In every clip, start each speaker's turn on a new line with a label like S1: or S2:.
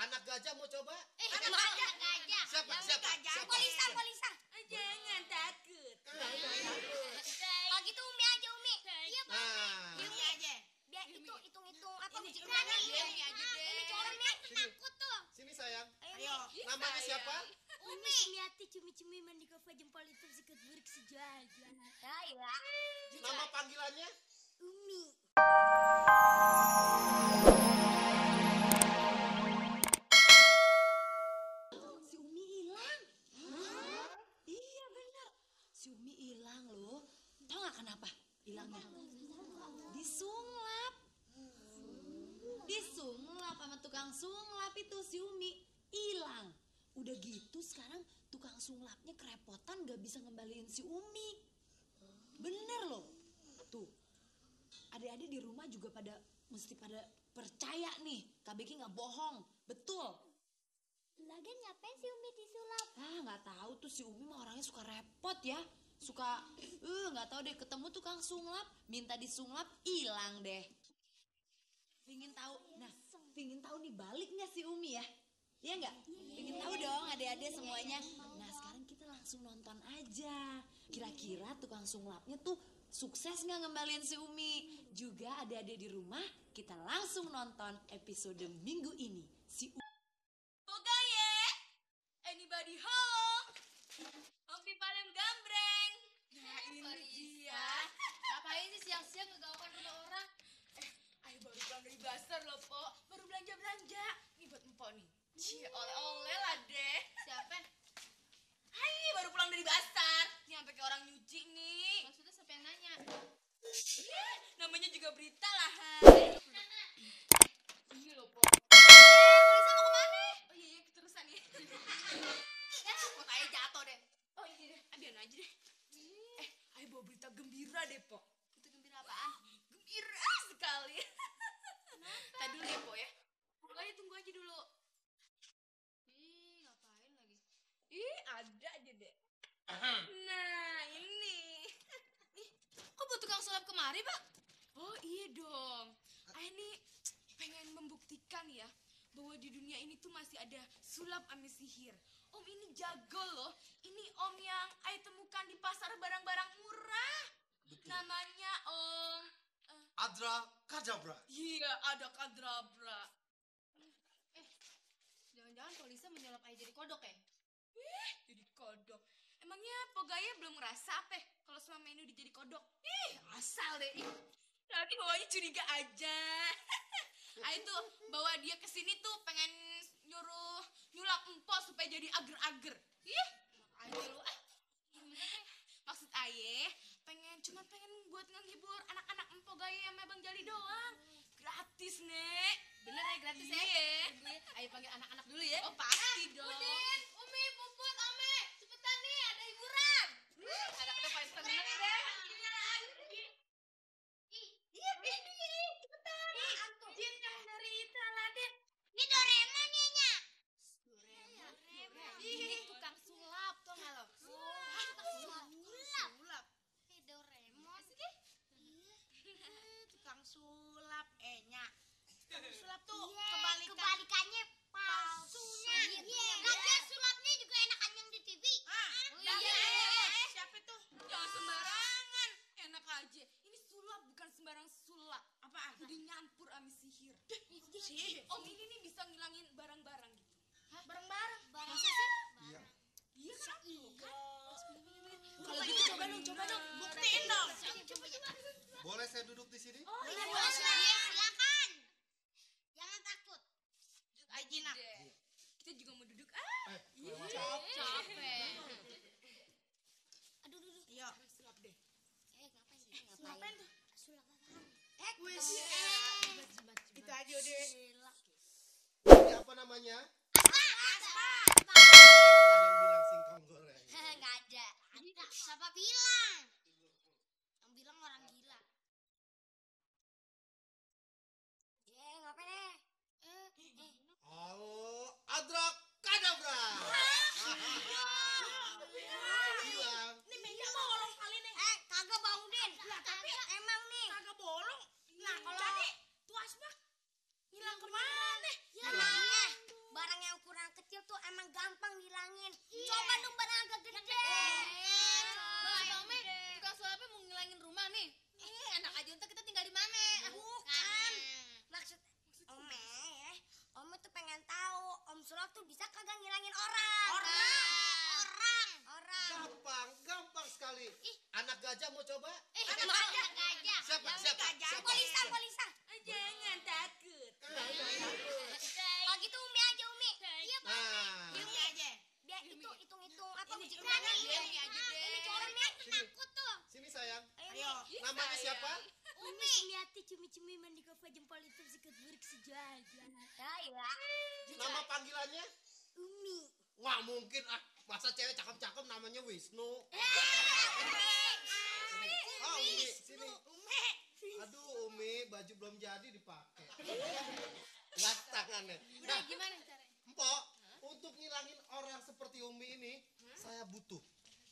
S1: Anak gajah mau coba?
S2: Anak gajah.
S1: Siapa?
S2: Polisa. Jangan takut. Kalau gitu Umi aja, Umi. Iya, Pak. Umi aja. Biar hitung-hitung apa ujiannya. Umi aja deh. Umi coba takut tuh.
S1: Sini sayang.
S2: Ayo.
S1: Namanya siapa?
S2: Umi lihat cumi-cumi mandi kava jempol itu sikat burik sejaja. Ya, iya.
S1: Nama panggilannya?
S2: Umi.
S3: Si Umi hilang. Iya benar. Si Umi hilang loh. Tahu nggak kenapa hilangnya? Disulap. Disulap sama tukang sulap itu si Umi hilang. Udah gitu sekarang tukang sulapnya kerepotan gak bisa ngembaliin si Umi. Bener loh. Tuh. Adik-adik di rumah juga mesti pada percaya nih. Kak Becky nggak bohong. Betul.
S2: Lagian ngapain si Umi disulap?
S3: Nggak tahu tuh si Umi mah orangnya suka repot ya. Suka nggak tahu deh ketemu tukang sulap, minta disulap, hilang deh. Pingin tahu nih balik nggak si Umi ya? Iya nggak? Pingin tahu dong adik-adik semuanya. Nah sekarang kita langsung nonton aja. Kira-kira tukang sulapnya tuh sukses nggak ngembaliin si Umi? Juga adik-adik di rumah kita langsung nonton episode minggu ini. Si Umi.
S4: Anybody home? Opi paling gambreng. Nah ini dia. Ngapain sih siang-siang ngegaukan rumah orang? Ayo baru pulang dari pasar loh, Po. Baru belanja-belanja. Nih buat Empok nih. Cie, oleh-oleh lah deh. Siapa? Hai, baru pulang dari pasar. Nih sampai kayak orang nyuci nih. Maksudnya siapa yang nanya? Namanya juga berita lah, Han. Ini loh, Po. Polisi mau kemana? Oh iya, keterusan ya. Kok kayak jatuh deh. Oh iya deh, biarin aja deh. Ayo bawa berita gembira deh, Po. Itu gembira apaan? Gembira sekali. Tadi dulu ya, Po ya. Pokoknya tunggu aja dulu. Ngapain lagi? Ada aja deh. Nah, ini. Kok buat tukang sulap kemari, Pak? Oh iya dong. Ayah nih pengen membuktikan ya bahwa di dunia ini tuh masih ada sulap sama sihir. Om ini jago loh. Ini om yang ayah temukan di pasar barang-barang murah.
S1: Betul.
S4: Namanya Om
S1: Adra Kadabra.
S4: Iya, ada Kadrabra. Jangan-jangan polisi menyulap ayah jadi kodok ya? Jadi kodok. Emangnya Pogaya belum ngerasa apa kalau selama ini udah jadi kodok? Asal deh. Nanti bawanya curiga aja. Ayah tuh bawa dia ke sini tuh pengen nyulap empok supaya jadi ager-ager. Aja lu. Maksud ayah cuma pengen buat ngehibur anak-anak empok Gaya sama Bang Jali doang. Gratis, Nek. Bener ya gratis ya? Iya. Ayo panggil anak-anak dulu ya. Oh, pasti dong. Udin, Umi, Puput, Ame. Cepetan nih, ada hiburan. Anak-anak paling seneng deh. Iya, cepetan. Jin yang dari itu Aladin.
S2: Ini Doraemon nya.
S4: Doraemon. Ini tukang sulap, tau gak lo? Sulap.
S2: Doraemon.
S5: Tukang sulap nya. Tukang sulap tuh
S2: Kebalikannya palsunya. Lagian sulapnya juga enakan yang di TV.
S5: Siapa tuh?
S4: Jangan sembarangan. Enak aja. Ini sulap bukan sembarang sulap.
S5: Apaan?
S4: Udah nyampur sama sihir.
S5: Sihir?
S4: Om ini nih bisa ngilangin barang-barang gitu.
S5: Bareng-bareng.
S4: Masa sih?
S1: Iya.
S4: Iya kan?
S3: Kalau gitu coba dong.
S5: Buktiin dong.
S2: Coba.
S1: Boleh saya duduk di sini?
S4: Oh iya,
S2: Boleh, silakan. Jangan takut.
S5: Aji nak.
S4: Kita juga mau duduk.
S5: Capek.
S2: Aduh, duduk.
S5: Iya.
S4: Sulap deh.
S5: Ngapain tuh?
S2: Sulap apaan?
S5: Wis. Itu aja deh.
S1: Ini apa namanya? Ada yang bilang singkong goreng.
S2: Nggak ada. Siapa bilang? Yang bilang orang gila. Ngapain
S1: Oh, Adra Kadabra. Hilang.
S5: Ini meja bolong kali nih.
S2: Kagak Bang Udin.
S5: Tapi
S2: Emang nih.
S5: kagak bolong. Nah,
S2: Kalau
S5: jadi tuh asbak hilang kemana?
S2: Emang
S1: gajah mau coba?
S2: Anak gajah.
S1: Siapa? Siapa?
S2: Polisa, polisa.
S4: Jangan takut.
S2: Kalau gitu Umi aja, Umi. Iya, Pak.
S1: Nah,
S5: Umi aja.
S2: Biar itu hitung-hitung apa uji berani.
S5: Umi aja deh.
S2: Umi coba takut tuh.
S1: sini sayang.
S5: Ayo.
S1: Namanya siapa?
S2: Umi lihat cumi-cumi mandi kava jempol itu sikat burik sejajar. Ya, iya.
S1: Nama panggilannya?
S2: Umi.
S1: Wah mungkin masa cewek cakep-cakep namanya Wisnu. Oh Umi, sini. Aduh Umi, baju belum jadi dipakai. Lihat tangannya. Nah,
S4: Gimana caranya?
S1: Empok, untuk ngilangin orang seperti Umi ini, saya butuh.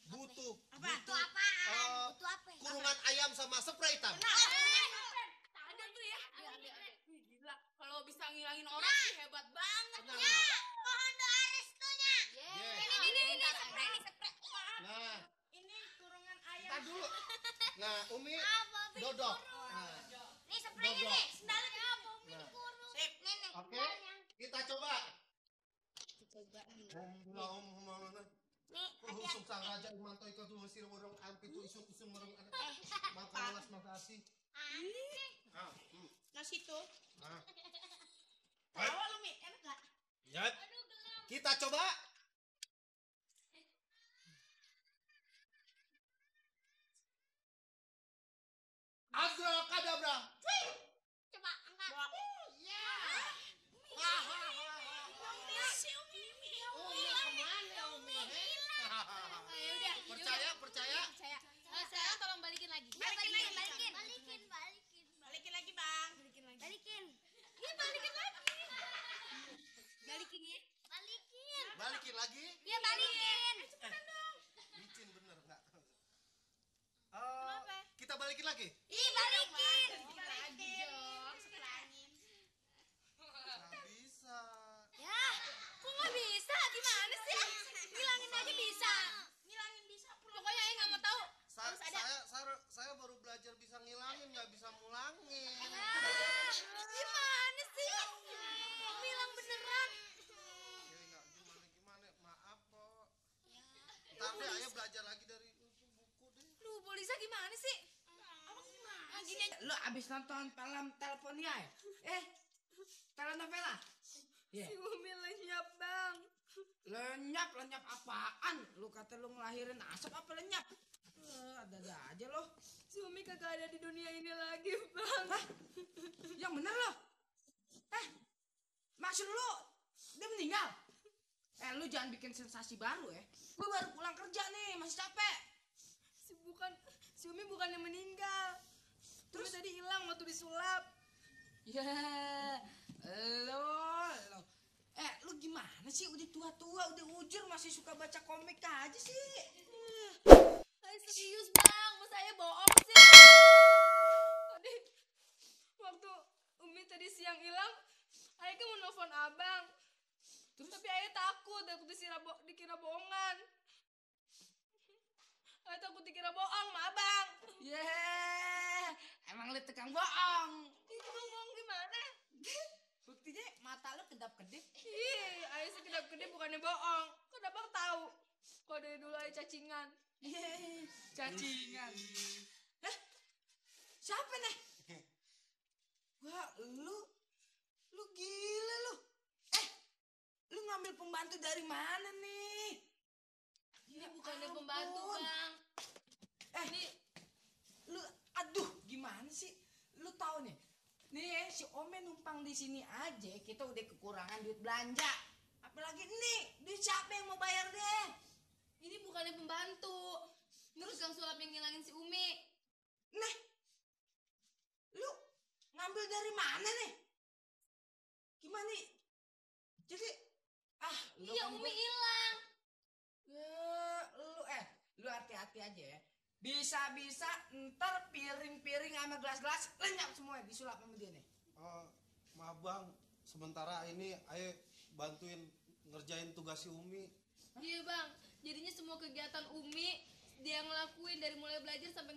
S2: Butuh apaan? Butuh apa?
S1: Kurungan ayam sama spray hitam.
S4: Ada tuh ya. Wih, gila. Kalau bisa ngilangin orang sih hebat banget.
S1: Tenang.
S2: Pohon doa restonya.
S1: Yeah.
S2: Ini spray.
S1: Nah,
S5: Ini kurungan ayam.
S1: tar dulu. Nah, Umi
S2: Apa?
S1: dodok. Nah,
S2: Nih spraynya
S1: Dodok.
S2: nih. Sendalnya apa? Umi
S1: Nah.
S2: dikurung.
S5: Sip.
S2: Nenek.
S1: oke. Kita coba.
S2: Nih,
S1: Kau husuk sang raja imanto itu tuh sir warung ampi tuh isun warung makalas makasih. Ah,
S5: Nah situ.
S1: ah.
S5: Tahu lu Mi, enak gak?
S1: Ya. Kita coba. Abracadabra.
S2: coba angkat.
S5: Si Umi Mi.
S1: Percaya?
S4: Sekarang tolong balikin lagi.
S2: Balikin.
S5: Balikin lagi Bang.
S2: Balikin. Iya, balikin lagi.
S4: Balikin ya.
S1: Balikin lagi.
S2: Iya, balikin.
S1: Licin bener enggak? Kita balikin lagi.
S2: Iya, balikin.
S5: Lagi dong. Sekelangin.
S1: Nggak bisa.
S2: Ya,
S4: Kok nggak bisa? Gimana sih? Ngilangin aja bisa.
S5: Ngilangin bisa pulang.
S4: Pokoknya Ayah nggak mau tahu.
S1: Saya baru belajar bisa ngilangin, nggak bisa mulangin.
S4: Gimana sih? Bilang beneran.
S1: Ya nggak gimana, maaf kok. Ntar deh, ayo belajar lagi dari buku deh.
S4: Lu Polisa gimana sih?
S5: Gini aja. Lu abis nonton film Teleponia ya? Telenovela? Iya.
S4: Si Umi lenyap, Bang.
S5: Lenyap apaan? Lu kata lu ngelahirin asap apa lenyap? Ada aja lo.
S4: Si Umi kagak ada di dunia ini lagi, Bang.
S5: Hah? Yang bener lo? Maksud lu dia meninggal? Lu jangan bikin sensasi baru ya. Gue baru pulang kerja nih, masih capek.
S4: Si Umi bukannya meninggal. Terus tadi hilang waktu disulap.
S5: Ya, lo. Lu gimana sih? Udah tua-tua, udah ujur masih suka baca komik aja sih.
S4: Serius, Bang. Masa saya bohong sih? Tadi waktu Umi tadi siang hilang, Ayah kan mau nelfon Abang. Tapi Ayah takut dikira bohongan. Ayah takut dikira bohong sama Abang.
S5: Emang lu tukang bohong.
S4: Bohong gimana?
S5: Buktinya mata lu kedap-kedip.
S4: Ih, Ayah sih kedap-kedip bukannya bohong. Kok Abang tahu? Kok dari dulu Ayah cacingan.
S5: Cacingan. Siapa nih? Wah, lu gila lu. Lu ngambil pembantu dari mana nih?
S4: Ini
S5: Ya
S4: bukannya
S5: ampun.
S4: pembantu, Bang. Ini
S5: Lu aduh gimana sih? Lu tahu nih. Nih si Ome numpang di sini aja kita udah kekurangan duit belanja. Apalagi nih, duit siapa yang mau bayar deh?
S4: ini bukannya pembantu. Terus Kang Sulap yang ngilangin si Umi.
S5: Nah, lu ngambil dari mana nih? Gimana nih? Jadi, lu
S4: Iya,
S5: kan
S4: Umi hilang.
S5: lu hati-hati aja ya. Bisa-bisa ntar piring-piring sama gelas-gelas lenyap semua disulap sama dia nih.
S1: Maaf bang, sementara ini ayo bantuin ngerjain tugas si Umi.
S4: Iya, Bang. Jadinya semua kegiatan Umi dia ngelakuin dari mulai belajar sampai